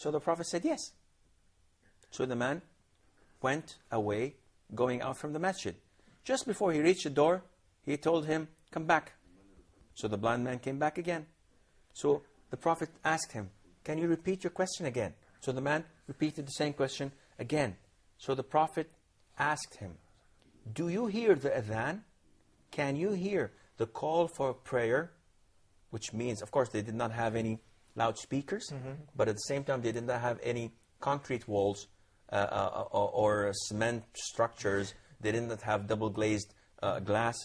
So the Prophet said, yes. So the man went away, going out from the masjid. Just before he reached the door, he told him, come back. So the blind man came back again. So the Prophet asked him, can you repeat your question again? So the man repeated the same question again. So the Prophet asked him, do you hear the adhan? Can you hear the call for prayer? Which means, of course, they did not have any loudspeakers, but at the same time, they did not have any concrete walls or cement structures. They did not have double glazed glass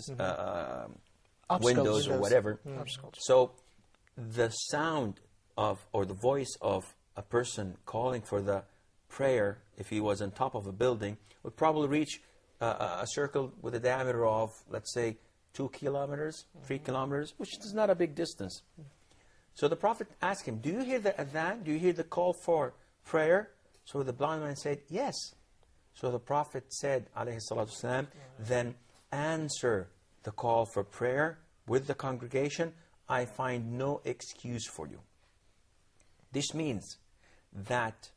windows or whatever. So the sound of, or the voice of a person calling for the prayer, if he was on top of a building, would probably reach a circle with a diameter of, let's say, 2 kilometers, 3 kilometers, which is not a big distance. So the Prophet asked him, do you hear the adhan? Do you hear the call for prayer? So the blind man said, yes. So the Prophet said, alayhi salatu wasalam, then answer the call for prayer with the congregation. I find no excuse for you. This means that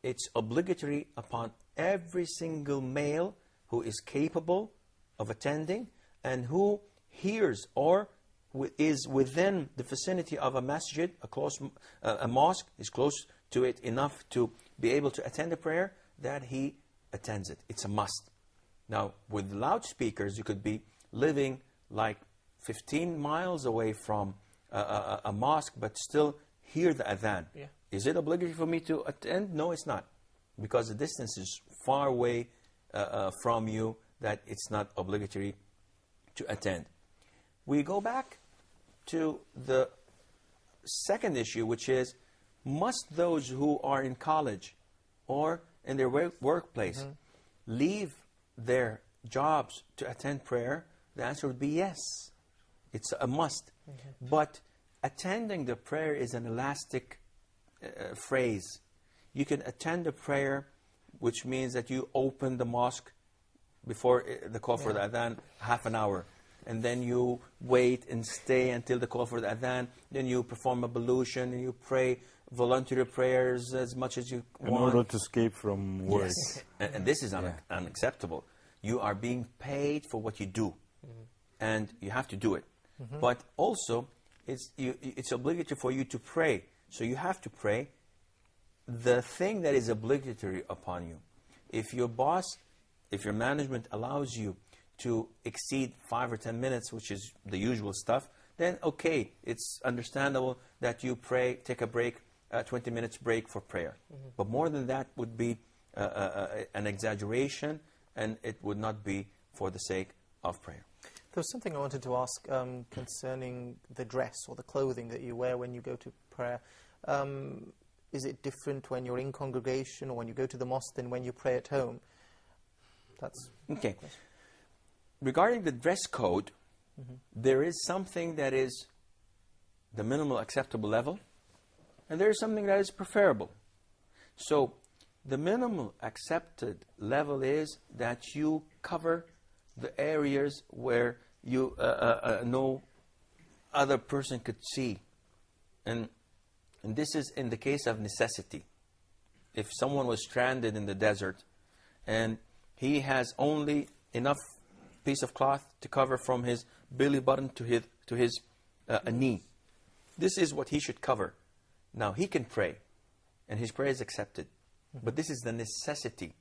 it's obligatory upon every single male who is capable of attending and who hears or is within the vicinity of a masjid, a mosque, is close to it enough to be able to attend a prayer, that he attends it. It's a must. Now, with loudspeakers, you could be living like 15 miles away from a mosque, but still hear the adhan. Yeah. Is it obligatory for me to attend? No, it's not. Because the distance is far away from you, that it's not obligatory to attend. We go back to the second issue, which is, must those who are in college or in their workplace leave their jobs to attend prayer? The answer would be yes. It's a must. But attending the prayer is an elastic phrase. You can attend a prayer, which means that you open the mosque before the call for the adhan, half an hour. And then you wait and stay until the call for the adhan. Then you perform ablution and you pray voluntary prayers as much as you want. In order to escape from work. Yes. And this is unacceptable. You are being paid for what you do. And you have to do it. But also, it's obligatory for you to pray. So you have to pray. The thing that is obligatory upon you, if your boss, if your management allows you to exceed 5 or 10 minutes, which is the usual stuff, then okay, it's understandable that you pray, take a break, 20 minutes break for prayer. But more than that would be an exaggeration, and it would not be for the sake of prayer. There was something I wanted to ask concerning the dress or the clothing that you wear when you go to prayer. Is it different when you're in congregation or when you go to the mosque than when you pray at home? That's okay. Regarding the dress code, there is something that is the minimal acceptable level, and there is something that is preferable. So the minimal accepted level is that you cover the areas where you no other person could see. And this is in the case of necessity. If someone was stranded in the desert and he has only enough piece of cloth to cover from his belly button to his knee, this is what he should cover. Now he can pray and his prayer is accepted. But this is the necessity.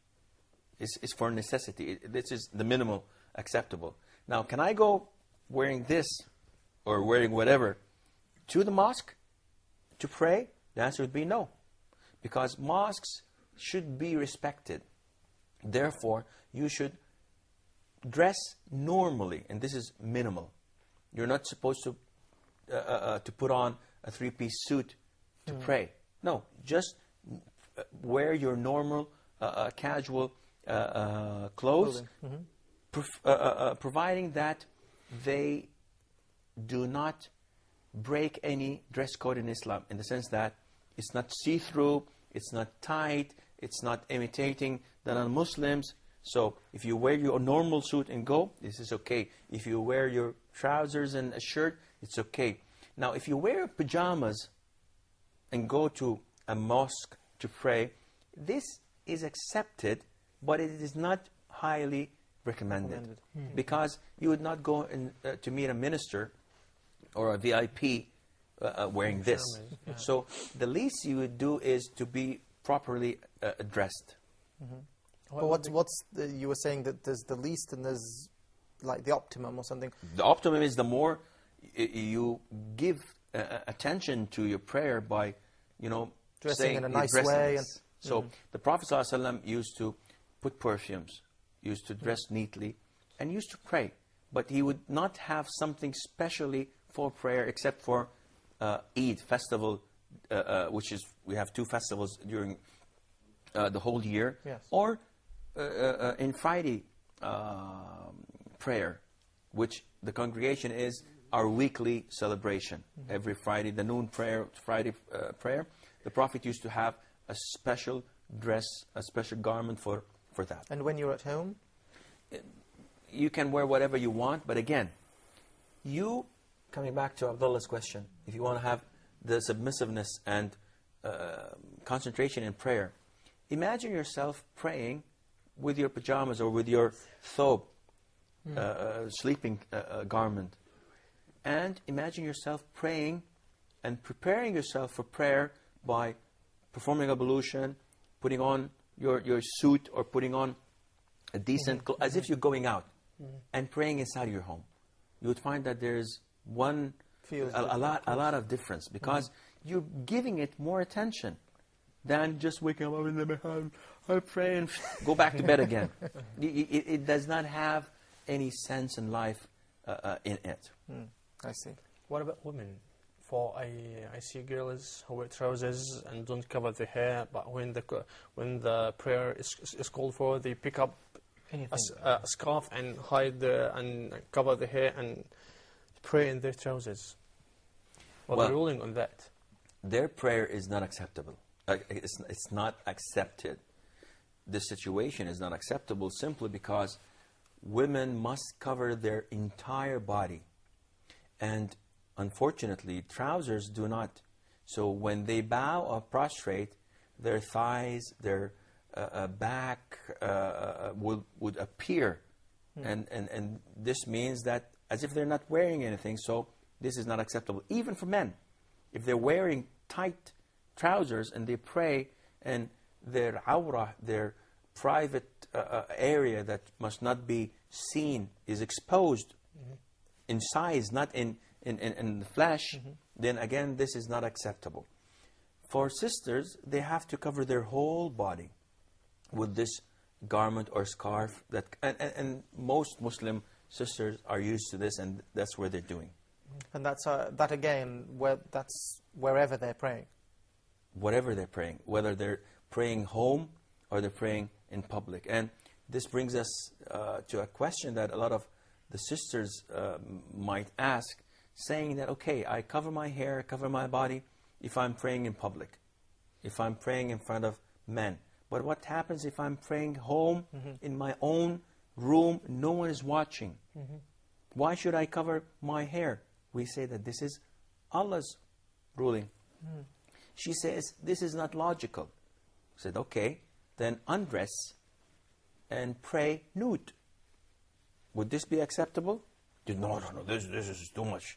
It's for necessity. This is the minimal acceptable. Now, can I go wearing this or wearing whatever to the mosque to pray? The answer would be no. Because mosques should be respected. Therefore, you should dress normally. And this is minimal. You're not supposed to put on a 3-piece suit to pray. No, just wear your normal, casual clothes, providing that they do not break any dress code in Islam, in the sense that it's not see-through, it's not tight, it's not imitating the non-Muslims. So if you wear your normal suit and go, this is okay. If you wear your trousers and a shirt, it's okay. Now, if you wear pajamas and go to a mosque to pray, this is accepted, but it is not highly recommended. Because you would not go to meet a minister or a VIP wearing this. So the least you would do is to be properly dressed. But you were saying that there's the least and there's like the optimum or something. The optimum is the more you give attention to your prayer by, Dressing in a nice way. So the Prophet ﷺ used to put perfumes, used to dress neatly, and used to pray. But he would not have something specially for prayer except for Eid festival, which is, we have 2 festivals during the whole year, yes. Or in Friday prayer, which the congregation is our weekly celebration. Every Friday, the noon prayer, Friday prayer, the Prophet used to have a special dress, a special garment for that. And when you're at home? You can wear whatever you want, but again, Coming back to Abdullah's question, if you want to have the submissiveness and concentration in prayer, imagine yourself praying with your pajamas or with your thobe, sleeping garment. And imagine yourself praying and preparing yourself for prayer by performing ablution, putting on your suit or putting on a decent clothes, as if you're going out, and praying inside your home. You would find that there's a lot of difference, because you're giving it more attention than just waking up in the behind, I pray and go back to bed again. It does not have any sense in life in it. I see. What about women? For I see girls who wear trousers and don't cover their hair, but when the prayer is called for, they pick up a scarf and hide and cover the hair and pray in their trousers. What's the ruling on that? Their prayer is not acceptable. It's not accepted. The situation is not acceptable simply because women must cover their entire body. And unfortunately, trousers do not. So when they bow or prostrate, their thighs, their back would appear. And this means that as if they're not wearing anything, so this is not acceptable. Even for men, if they're wearing tight trousers and they pray and their awrah, their private area that must not be seen is exposed in size, not in the flesh, then again this is not acceptable. For sisters, they have to cover their whole body with this garment or scarf, that and most Muslim sisters are used to this, and that's where they're doing. And that's that again, that's wherever they're praying. Whatever they're praying, whether they're praying home or they're praying in public. And this brings us to a question that a lot of the sisters might ask, saying that, okay, I cover my hair, cover my body if I'm praying in public, if I'm praying in front of men. But what happens if I'm praying home in my own room, no one is watching? Why should I cover my hair? We say that this is Allah's ruling. She says, this is not logical. I said, okay, then undress and pray nude. Would this be acceptable? No, this is too much.